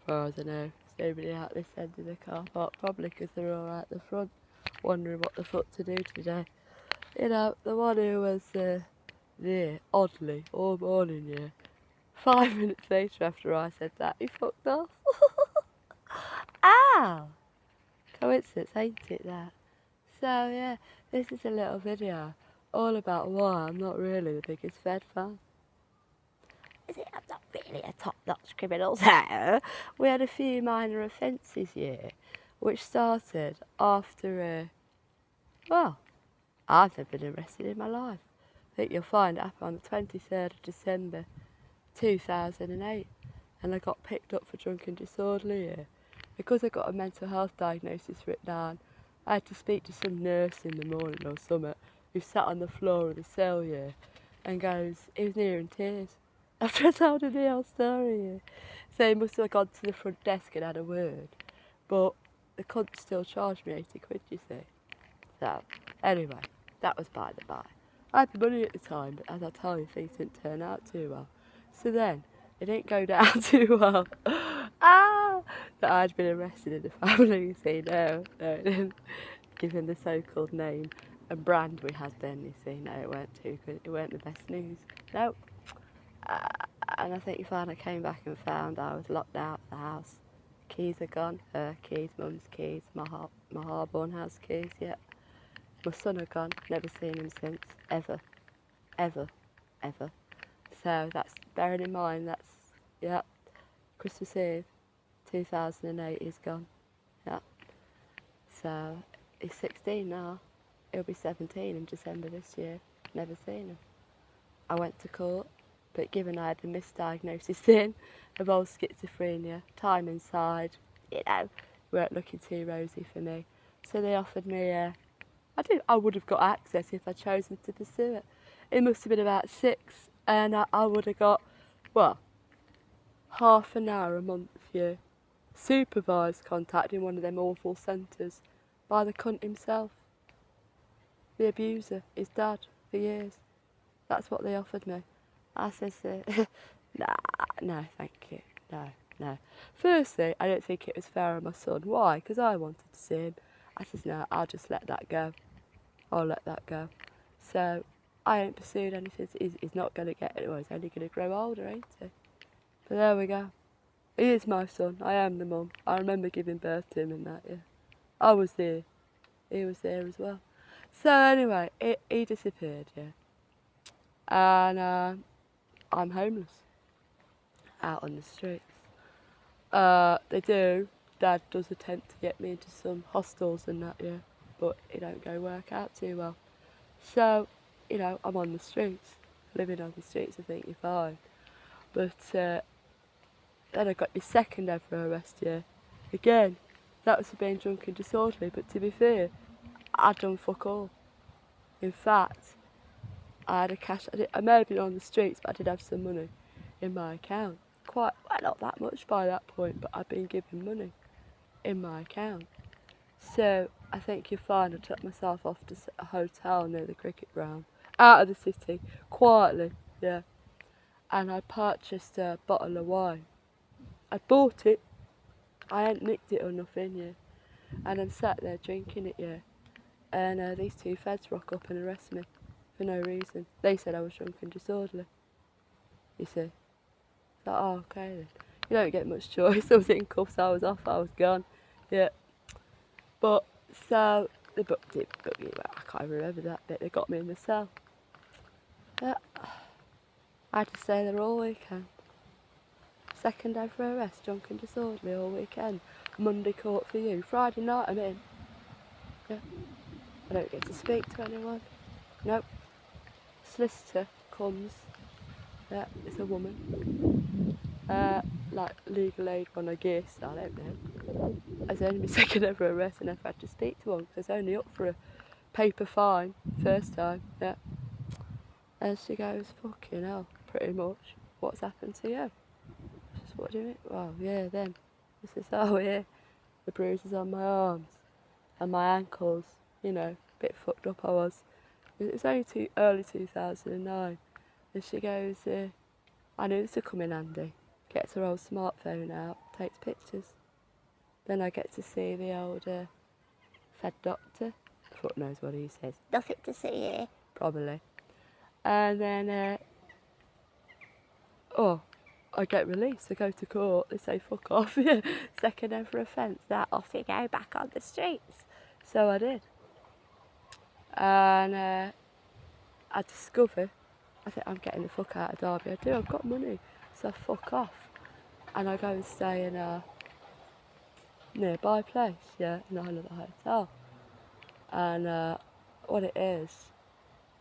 far as I know. There's nobody out this end of the car park, probably because they're all out the front, wondering what the fuck to do today. You know, the one who was there, oddly, all morning, yeah. 5 minutes later after I said that, he fucked off. Ow! Coincidence, ain't it, that? So, yeah, this is a little video all about why I'm not really the biggest Fed fan. Is it? I'm not really a top-notch criminal. So, we had a few minor offences here, which started after, well, I've never been arrested in my life. I think you'll find it happened on the 23rd of December 2008, and I got picked up for drunk and disorderly here. Because I got a mental health diagnosis written down, I had to speak to some nurse in the morning or something who sat on the floor of the cell here and goes, he was near in tears after I told him the whole story here. So he must have gone to the front desk and had a word, but the cunt still charged me 80 quid, you see. So, anyway, that was by the by. I had the money at the time, but as I tell you, things didn't turn out too well. So then, it didn't go down too well. That I'd been arrested in the family, you see. No, it didn't. Given the so-called name and brand we had then, you see. No, it weren't too good. It weren't the best news. No. And I think I came back and found I was locked out of the house. Keys are gone. Her keys, mum's keys, my Harborne house keys, yeah. My son are gone. Never seen him since. Ever. Ever. Ever. So that's, bearing in mind, that's, yeah, Christmas Eve, 2008, he's gone. Yeah. So, he's 16 now. He'll be 17 in December this year. Never seen him. I went to court, but given I had the misdiagnosis then of old schizophrenia, time inside, you know, weren't looking too rosy for me. So they offered me, I would have got access if I'd chosen to pursue it. It must have been about 6, and I would have got, well, half an hour a month, yeah. Supervised contact in one of them awful centres by the cunt himself. The abuser, his dad, for years. That's what they offered me. I says, no, thank you. No. Firstly, I don't think it was fair on my son. Why? Because I wanted to see him. I says, no, I'll just let that go. I'll let that go. So, I ain't pursued anything. He's not going to get it. Well, he's only going to grow older, ain't he? But there we go. He is my son. I am the mum. I remember giving birth to him and that, yeah. I was there. He was there as well. So anyway, he disappeared, yeah. And I'm homeless. Out on the streets. Dad does attempt to get me into some hostels and that, yeah. But it don't go work out too well. So, you know, I'm on the streets. Living on the streets, I think you're fine. But then I got my second ever arrest, yeah. Again, that was for being drunk and disorderly, but to be fair, I'd done fuck all. In fact, I had I may have been on the streets, but I did have some money in my account. Quite, well, not that much by that point, but I'd been given money in my account. So I think you'll find I took myself off to a hotel near the cricket ground, out of the city, quietly, yeah. And I purchased a bottle of wine. I bought it, I hadn't nicked it or nothing, yeah. And I'm sat there drinking it, yeah. And these two feds rock up and arrest me for no reason. They said I was drunk and disorderly, you see. It's like, oh, okay then. You don't get much choice. I was in cuffs, I was off, I was gone, yeah. But, so, they booked me, well, I can't remember that bit, they got me in the cell. Yeah. I had to stay there all weekend. Second ever arrest, drunk and disorderly all weekend. Monday court for you. Friday night I'm in. Yeah. I don't get to speak to anyone. Nope. Solicitor comes. Yeah, it's a woman. Like legal aid one, I guess. I don't know. It's only my second ever arrest and I've had to speak to one because I was only up for a paper fine first time. Yeah. And she goes, fucking hell, pretty much. What's happened to you? I says, what do you mean? Well, yeah, then. He says, oh yeah, the bruises on my arms and my ankles, you know, a bit fucked up I was. It's only early 2009. And she goes, I knew this would come in handy. gets her old smartphone out, takes pictures. Then I get to see the old Fed doctor. Fuck knows what he says. Nothing to see here. Probably. And then, I get released. I go to court. They say, fuck off. Second ever offence. That off you go, back on the streets. So I did. And I discovered, I think I'm getting the fuck out of Derby. I do, I've got money. So I fuck off. And I go and stay in a nearby place, not another hotel. And what it is,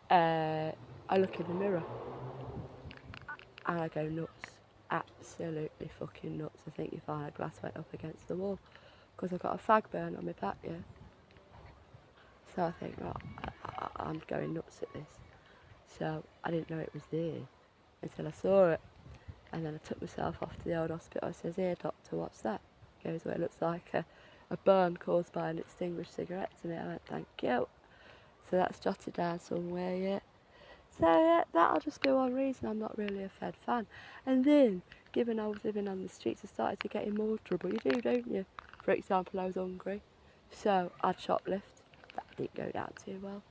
I look in the mirror and I go nuts. Absolutely fucking nuts. I think if I had glass went up against the wall because I've got a fag burn on my back, So I think, right, I'm going nuts at this. So I didn't know it was there until I saw it. And then I took myself off to the old hospital. I says, here doctor, what's that? He goes, well, it looks like a burn caused by an extinguished cigarette to me. I went, thank you. So that's jotted down somewhere, So that'll just be one reason I'm not really a Fed fan. And then, given I was living on the streets, I started to get in more trouble. You do, don't you? For example, I was hungry, so I'd shoplift. That didn't go down too well.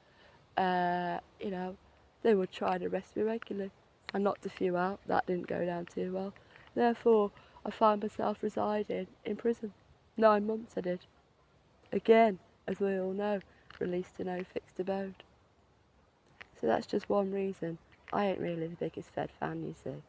They would try and arrest me regularly. I knocked a few out. That didn't go down too well. Therefore, I find myself residing in prison. 9 months I did. Again, as we all know, released to no fixed abode. So that's just one reason. I ain't really the biggest Fed fan, you see.